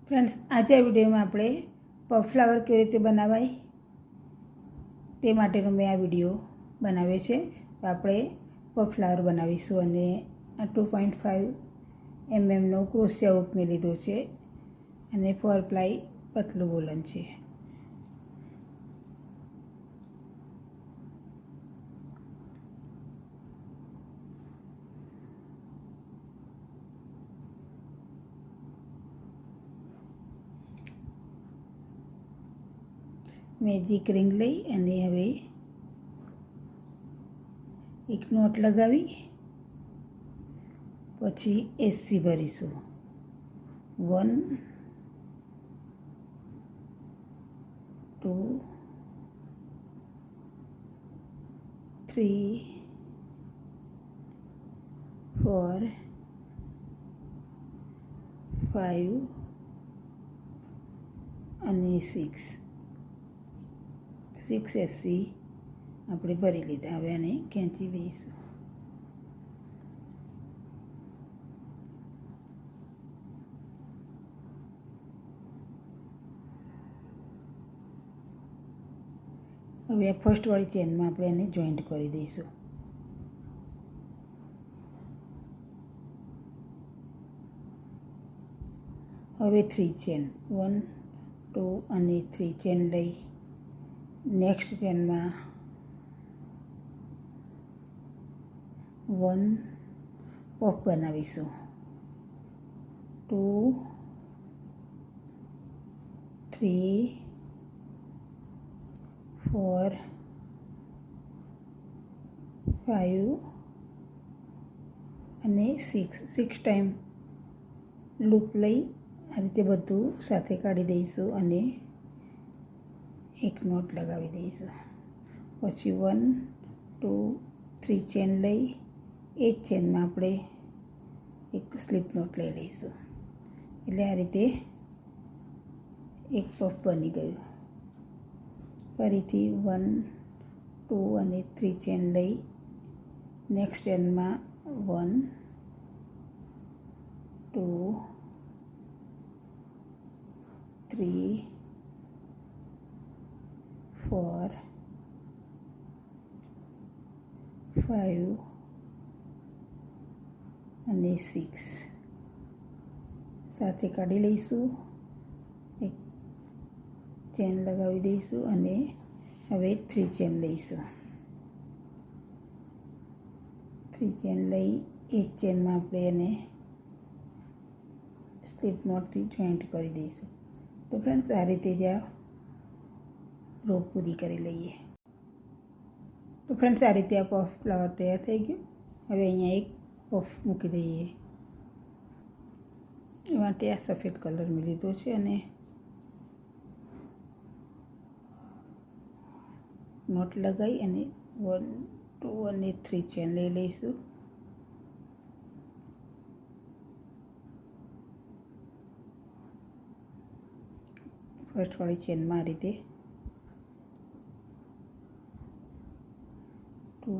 Friends, આજે આ વિડીયોમાં આપણે પફ ફ્લાવર કેવી રીતે બનાવાય તે માટેનો મેં આ વિડીયો બનાવ્યો છે. તો આપણે પફ ફ્લાવર બનાવીશું અને 2.5 mm ક્રોશિયા હૂક મેં લીધો છે અને 4 પ્લાય પતલું વોલન છે. મેજિક રિંગ લઈ અને હવે એક નોટ લગાવી પછી એસી ભરીશું. 1 2 3 4 5 અને 6 એસી આપણે ભરી લીધા. હવે આને ખેંચી દઈશું. હવે આ ફર્સ્ટવાળી ચેનમાં આપણે આને જોઈન્ટ કરી દઈશું. હવે 3 ચેન 1 2 અને 3 ચેન લઈ નેક્સ્ટ ચેનમાં 1 પફ બનાવીશું. 2 3 4 5 અને 6 ટાઈમ લૂપ લઈ આ રીતે બધું સાથે કાઢી દઈશું અને એક નોટ લગાવી દઈશું. પછી 1 2 3 ચેન લઈ એ જ ચેનમાં આપણે એક સ્લીપ નોટ લઈ લઈશું. એટલે આ રીતે એક પફ બની ગયું. ફરીથી 1 2 અને 3 ચેન લઈ નેક્સ્ટ ચેનમાં 1 2 3 4 5 અને 6 સાથે કાઢી લઈશું. એક ચેન લગાવી દઈશું અને હવે 3 ચેન લઈશું. 3 ચેન લઈ એક ચેનમાં આપણે એને સ્લીપ નોટથી જોઈન્ટ કરી દઈશું. તો ફ્રેન્ડ્સ, આ રીતે જ આ રો પૂરી કરી લઈએ. તો ફ્રેન્ડ્સ, આ રીતે આ પફ ફ્લાવર તૈયાર થઈ ગયું. હવે અહીંયા એક પફ મૂકી દઈએ. એ માટે આ સફેદ કલર મેં લીધો છે અને નોટ લગાવી અને 1 2 અને 3 ચેન લઈ લઈશું. ફર્સ્ટવાળી ચેનમાં આ રીતે 2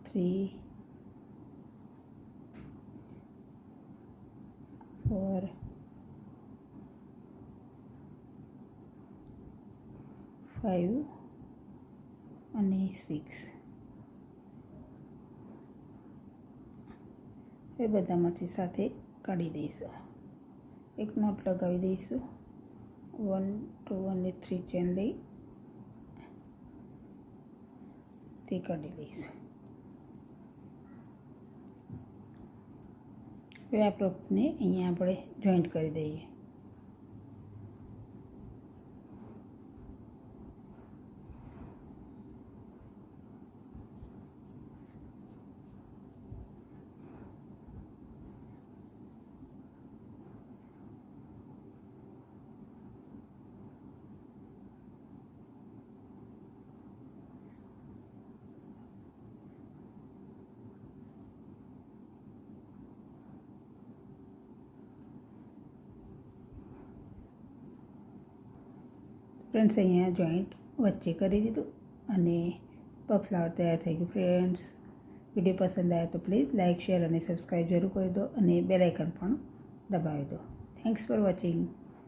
3 4 5 અને 6 એ બધામાંથી સાથે કાઢી દઈશું. એક નોટ લગાવી દઈશું. 1 2 અને 3 ચેન લઈ તે કાઢી લઈશું. હવે આ પફને અહીંયા આપણે જોઈન્ટ કરી દઈએ. ફ્રેન્ડ્સ, અહીંયા જોઈન્ટ વચ્ચે કરી દીધું અને પફ ફ્લાવર તૈયાર થઈ ગયું. ફ્રેન્ડ્સ, વિડીયો પસંદ આવે તો પ્લીઝ લાઇક શેર અને સબસ્ક્રાઈબ જરૂર કરી દો અને બેલ આઇકન પણ દબાવી દો. Thanks for watching.